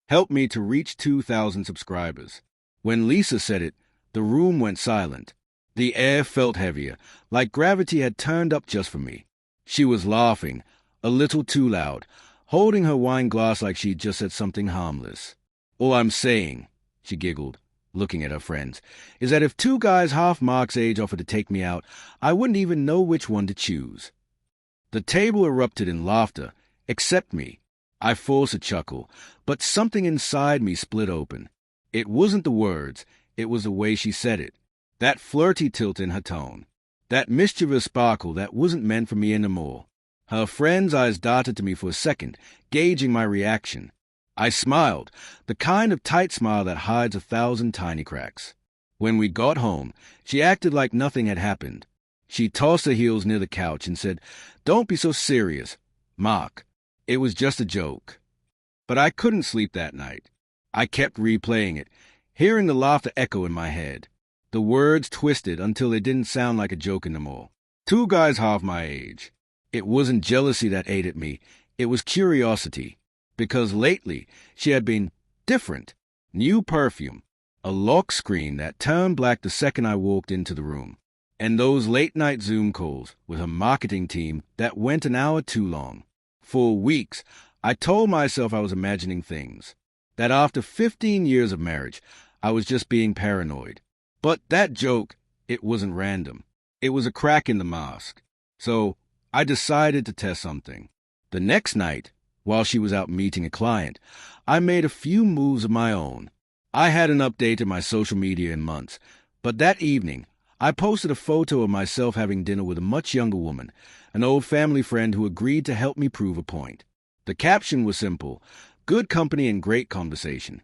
helped me to reach 2,000 subscribers. When Lisa said it, the room went silent. The air felt heavier, like gravity had turned up just for me. She was laughing, a little too loud, holding her wine glass like she'd just said something harmless. "All I'm saying," she giggled, looking at her friends, "is that if two guys half Mark's age offered to take me out, I wouldn't even know which one to choose." The table erupted in laughter, except me. I forced a chuckle, but something inside me split open. It wasn't the words, it was the way she said it. That flirty tilt in her tone. That mischievous sparkle that wasn't meant for me anymore. Her friend's eyes darted to me for a second, gauging my reaction. I smiled, the kind of tight smile that hides 1,000 tiny cracks. When we got home, she acted like nothing had happened. She tossed her heels near the couch and said, "Don't be so serious, Mark. It was just a joke." But I couldn't sleep that night. I kept replaying it, hearing the laughter echo in my head. The words twisted until they didn't sound like a joke anymore. Two guys half my age. It wasn't jealousy that ate at me. It was curiosity. Because lately, she had been different. New perfume. A lock screen that turned black the second I walked into the room. And those late-night Zoom calls with her marketing team that went an hour too long. For weeks, I told myself I was imagining things. That after 15 years of marriage, I was just being paranoid. But that joke, it wasn't random. It was a crack in the mask. So I decided to test something. The next night, while she was out meeting a client, I made a few moves of my own. I hadn't updated my social media in months, but that evening, I posted a photo of myself having dinner with a much younger woman, an old family friend who agreed to help me prove a point. The caption was simple: "Good company and great conversation."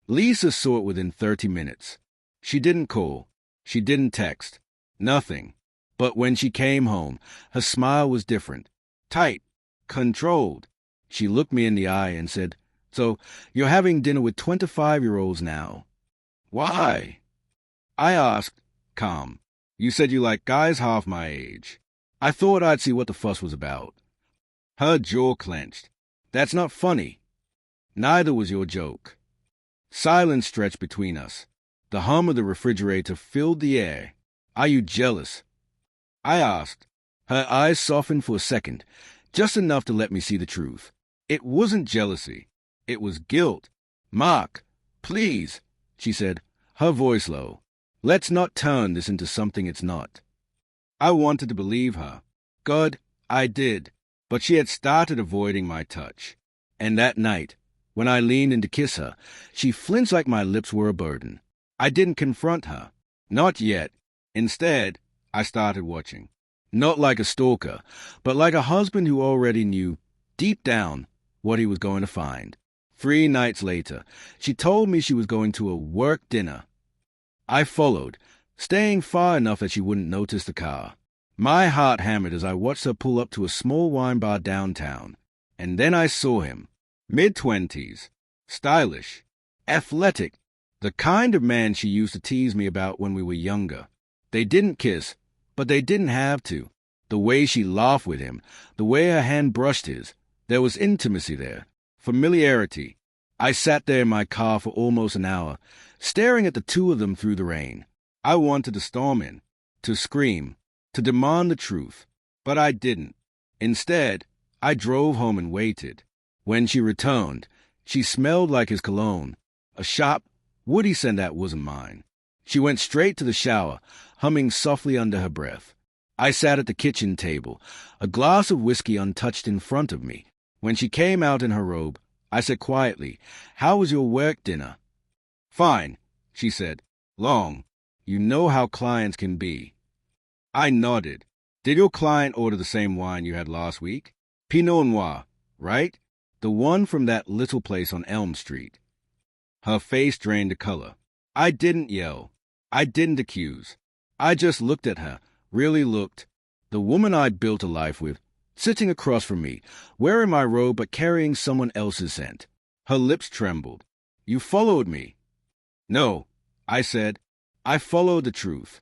Lisa saw it within 30 minutes. She didn't call. She didn't text. Nothing. But when she came home, her smile was different. Tight. Controlled. She looked me in the eye and said, "So, you're having dinner with 25-year-olds now." "Why?" I asked, calm. "You said you like guys half my age." I thought I'd see what the fuss was about. Her jaw clenched. "That's not funny." "Neither was your joke." Silence stretched between us. The hum of the refrigerator filled the air. "Are you jealous?" I asked. Her eyes softened for a second, just enough to let me see the truth. It wasn't jealousy. It was guilt. "Mark, please," she said, her voice low. "Let's not turn this into something it's not." I wanted to believe her. God, I did. But she had started avoiding my touch. And that night, when I leaned in to kiss her, she flinched like my lips were a burden. I didn't confront her. Not yet. Instead, I started watching. Not like a stalker, but like a husband who already knew, deep down, what he was going to find. 3 nights later, she told me she was going to a work dinner. I followed, staying far enough that she wouldn't notice the car. My heart hammered as I watched her pull up to a small wine bar downtown. And then I saw him. Mid-20s. Stylish. Athletic. The kind of man she used to tease me about when we were younger. They didn't kiss, but they didn't have to. The way she laughed with him, the way her hand brushed his, there was intimacy there. Familiarity. I sat there in my car for almost an hour, staring at the two of them through the rain. I wanted to storm in, to scream, to demand the truth, but I didn't. Instead, I drove home and waited. When she returned, she smelled like his cologne, a sharp, woody scent that wasn't mine. She went straight to the shower, humming softly under her breath. I sat at the kitchen table, a glass of whiskey untouched in front of me. When she came out in her robe, I said quietly, "How was your work dinner?" "Fine," she said. "Long. You know how clients can be." I nodded. "Did your client order the same wine you had last week? Pinot Noir, right? The one from that little place on Elm Street." Her face drained the color. I didn't yell. I didn't accuse. I just looked at her, really looked. The woman I'd built a life with, sitting across from me, wearing my robe but carrying someone else's scent. Her lips trembled. "You followed me." "No," I said. "I followed the truth."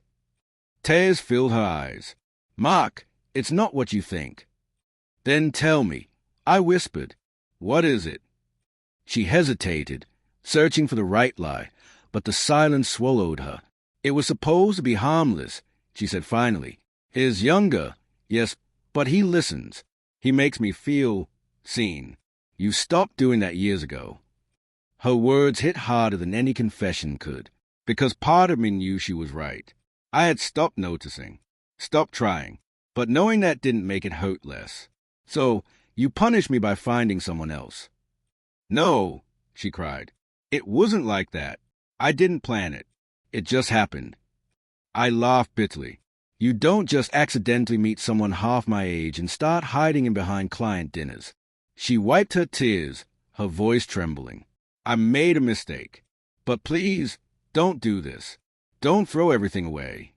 Tears filled her eyes. "Mark, it's not what you think." "Then tell me," I whispered. "What is it?" She hesitated, searching for the right lie, but the silence swallowed her. "It was supposed to be harmless," she said finally. "Is younger, yes, but he listens. He makes me feel seen. You stopped doing that years ago." Her words hit harder than any confession could, because part of me knew she was right. I had stopped noticing, stopped trying, but knowing that didn't make it hurt less. "So, you punished me by finding someone else." "No," she cried. "It wasn't like that. I didn't plan it. It just happened." I laughed bitterly. "You don't just accidentally meet someone half my age and start hiding in behind client dinners." She wiped her tears, her voice trembling. "I made a mistake. But please, don't do this. Don't throw everything away."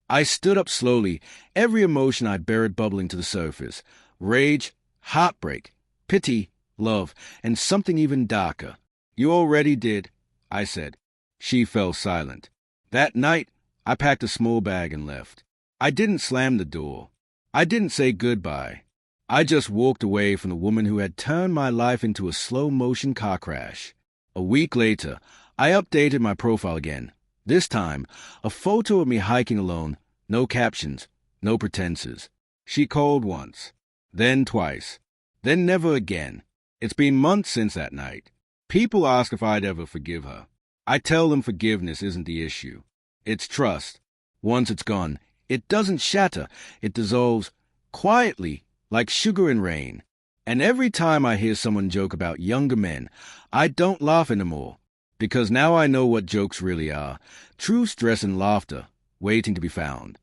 I stood up slowly, every emotion I buried bubbling to the surface. Rage, heartbreak, pity, love, and something even darker. "You already did," I said. She fell silent. That night, I packed a small bag and left. I didn't slam the door. I didn't say goodbye. I just walked away from the woman who had turned my life into a slow-motion car crash. A week later, I updated my profile again. This time, a photo of me hiking alone, no captions, no pretenses. She called once, then twice, then never again. It's been months since that night. People ask if I'd ever forgive her. I tell them forgiveness isn't the issue. It's trust. Once it's gone, it doesn't shatter. It dissolves quietly, like sugar in rain. And every time I hear someone joke about younger men, I don't laugh anymore, because now I know what jokes really are. True stress and laughter, waiting to be found.